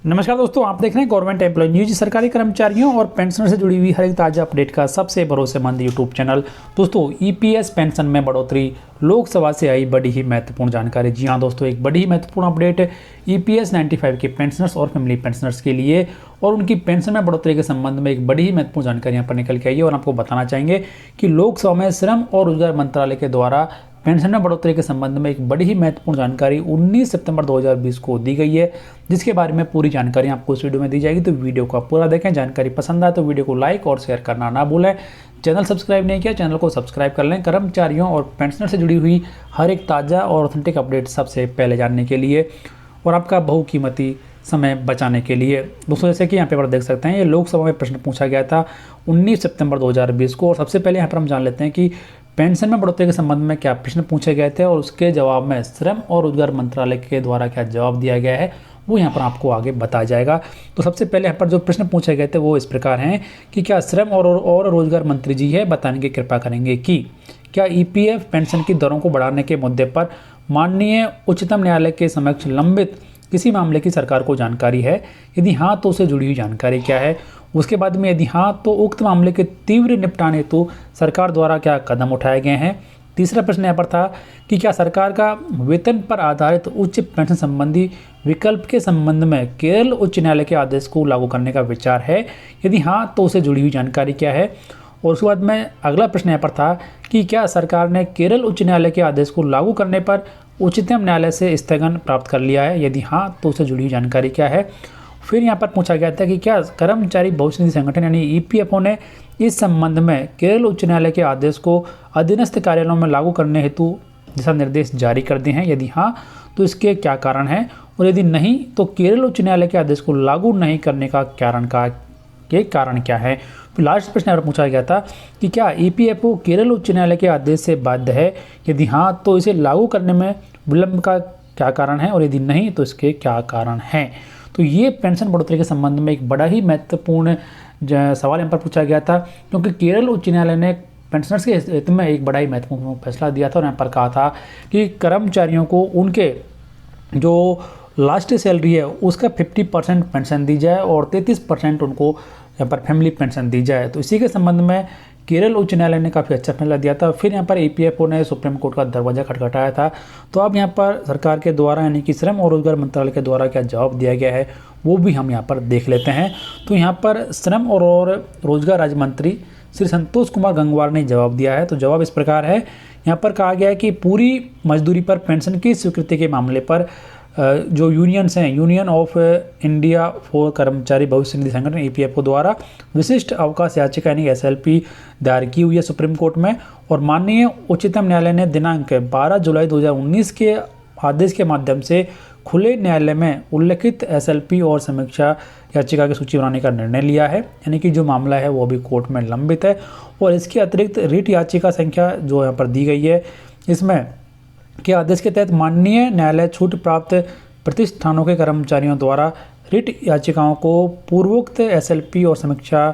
नमस्कार दोस्तों, आप देख रहे हैं गवर्नमेंट एम्प्लॉय न्यूज। सरकारी कर्मचारियों और पेंशनर से जुड़ी हुई हर एक ताज़ा अपडेट का सबसे भरोसेमंद यूट्यूब चैनल। दोस्तों, ईपीएस पेंशन में बढ़ोतरी, लोकसभा से आई बड़ी ही महत्वपूर्ण जानकारी। जी हां दोस्तों, एक बड़ी ही महत्वपूर्ण अपडेट ईपीएस 95 के पेंशनर्स और फैमिली पेंशनर्स के लिए और उनकी पेंशन में बढ़ोतरी के संबंध में एक बड़ी ही महत्वपूर्ण जानकारी यहाँ पर निकल के आई है। और आपको बताना चाहेंगे कि लोकसभा में श्रम और रोजगार मंत्रालय के द्वारा पेंशन में बढ़ोतरी के संबंध में एक बड़ी ही महत्वपूर्ण जानकारी 19 सितंबर 2020 को दी गई है, जिसके बारे में पूरी जानकारी आपको इस वीडियो में दी जाएगी। तो वीडियो को आप पूरा देखें। जानकारी पसंद आए तो वीडियो को लाइक और शेयर करना ना भूलें। चैनल सब्सक्राइब नहीं किया, चैनल को सब्सक्राइब कर लें। कर्मचारियों और पेंशनर से जुड़ी हुई हर एक ताज़ा और ऑथेंटिक अपडेट सबसे पहले जानने के लिए और आपका बहुकीमती समय बचाने के लिए। दोस्तों, जैसे कि यहाँ पे आप देख सकते हैं, ये लोकसभा में प्रश्न पूछा गया था 19 सितंबर 2020 को। और सबसे पहले यहाँ पर हम जान लेते हैं कि पेंशन में बढ़ोतरी के संबंध में क्या प्रश्न पूछे गए थे और उसके जवाब में श्रम और रोजगार मंत्रालय के द्वारा क्या जवाब दिया गया है, वो यहाँ पर आपको आगे बताया जाएगा। तो सबसे पहले यहाँ पर जो प्रश्न पूछे गए थे वो इस प्रकार हैं कि क्या श्रम और रोजगार मंत्री जी है बताने की कृपा करेंगे कि क्या ईपीएफ पेंशन की दरों को बढ़ाने के मुद्दे पर माननीय उच्चतम न्यायालय के समक्ष लंबित किसी मामले की सरकार को जानकारी है? यदि हाँ तो उससे जुड़ी हुई जानकारी क्या है? उसके बाद में यदि हाँ तो उक्त मामले के तीव्र निपटान हेतु सरकार द्वारा क्या कदम उठाए गए हैं? तीसरा प्रश्न यहाँ पर था कि क्या सरकार का वेतन पर आधारित उच्च पेंशन संबंधी विकल्प के संबंध में केरल उच्च न्यायालय के आदेश को लागू करने का विचार है? यदि हाँ तो उससे जुड़ी हुई जानकारी क्या है? और उसके बाद में अगला प्रश्न यहाँ पर था कि क्या सरकार ने केरल उच्च न्यायालय के आदेश को लागू करने पर उच्चतम न्यायालय से स्थगन प्राप्त कर लिया है? यदि हाँ तो उससे जुड़ी हुई जानकारी क्या है? फिर यहाँ पर पूछा गया था कि क्या कर्मचारी भविष्य निधि संगठन यानी ईपीएफओ ने इस संबंध में केरल उच्च न्यायालय के आदेश को अधीनस्थ कार्यालयों में लागू करने हेतु दिशा निर्देश जारी कर दिए हैं? यदि हाँ तो इसके क्या कारण है? और यदि नहीं तो केरल उच्च न्यायालय के आदेश को लागू नहीं करने का कारण क्या है? फिर लास्ट प्रश्न यहाँ पर पूछा गया था कि क्या ईपीएफओ केरल उच्च न्यायालय के आदेश से बाध्य है? यदि हाँ तो इसे लागू करने में विलंब का क्या कारण है? और यदि नहीं तो इसके क्या कारण हैं? तो ये पेंशन बढ़ोतरी के संबंध में एक बड़ा ही महत्वपूर्ण सवाल यहाँ पर पूछा गया था, क्योंकि केरल उच्च न्यायालय ने पेंशनर्स के हित में एक बड़ा ही महत्वपूर्ण फैसला दिया था। और यहाँ पर कहा था कि कर्मचारियों को उनके जो लास्ट सैलरी है उसका 50% पेंशन दी जाए और 33% उनको यहाँ पर फैमिली पेंशन दी जाए। तो इसी के संबंध में केरल उच्च न्यायालय ने काफ़ी अच्छा फैसला दिया था। फिर यहाँ पर ईपीएफओ ने सुप्रीम कोर्ट का दरवाजा खटखटाया था। तो अब यहाँ पर सरकार के द्वारा यानी कि श्रम और रोजगार मंत्रालय के द्वारा क्या जवाब दिया गया है वो भी हम यहाँ पर देख लेते हैं। तो यहाँ पर श्रम और रोजगार राज्य मंत्री श्री संतोष कुमार गंगवार ने जवाब दिया है। तो जवाब इस प्रकार है, यहाँ पर कहा गया है कि पूरी मजदूरी पर पेंशन की स्वीकृति के मामले पर जो यूनियंस हैं, यूनियन ऑफ इंडिया फॉर कर्मचारी भविष्य निधि संगठन ईपीएफओ द्वारा विशिष्ट अवकाश याचिका यानी एसएलपी दायर की हुई है सुप्रीम कोर्ट में। और माननीय उच्चतम न्यायालय ने दिनांक 12 जुलाई 2019 के आदेश के माध्यम से खुले न्यायालय में उल्लिखित एसएलपी और समीक्षा याचिका की सूची बनाने का निर्णय लिया है। यानी कि जो मामला है वो अभी कोर्ट में लंबित है। और इसके अतिरिक्त रिट याचिका संख्या जो यहाँ पर दी गई है, इसमें के आदेश के तहत माननीय न्यायालय छूट प्राप्त प्रतिष्ठानों के कर्मचारियों द्वारा रिट याचिकाओं को पूर्वोक्त एसएलपी और समीक्षा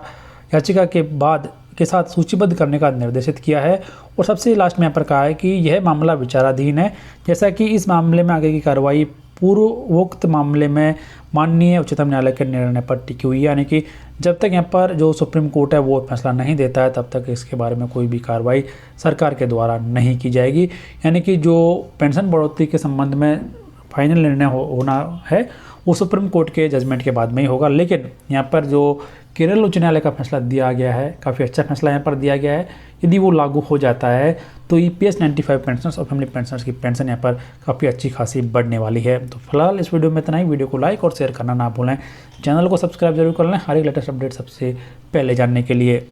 याचिका के बाद के साथ सूचीबद्ध करने का निर्देशित किया है। और सबसे लास्ट में यहाँ पर कहा है कि यह मामला विचाराधीन है, जैसा कि इस मामले में आगे की कार्रवाई पूर्वोक्त मामले में माननीय उच्चतम न्यायालय के निर्णय पर टिकी हुई है। यानी कि जब तक यहाँ पर जो सुप्रीम कोर्ट है वो फैसला नहीं देता है तब तक इसके बारे में कोई भी कार्रवाई सरकार के द्वारा नहीं की जाएगी। यानी कि जो पेंशन बढ़ोतरी के संबंध में फाइनल निर्णय होना है वो सुप्रीम कोर्ट के जजमेंट के बाद में ही होगा। लेकिन यहाँ पर जो केरल उच्च न्यायालय का फैसला दिया गया है, काफ़ी अच्छा फैसला यहाँ पर दिया गया है। यदि वो लागू हो जाता है तो ईपीएस 95 पेंशनर्स और फैमिली पेंशनर्स की पेंशन यहाँ पर काफ़ी अच्छी खासी बढ़ने वाली है। तो फिलहाल इस वीडियो में इतना ही। वीडियो को लाइक और शेयर करना ना भूलें। चैनल को सब्सक्राइब जरूर कर लें हर एक लेटेस्ट अपडेट सबसे पहले जानने के लिए।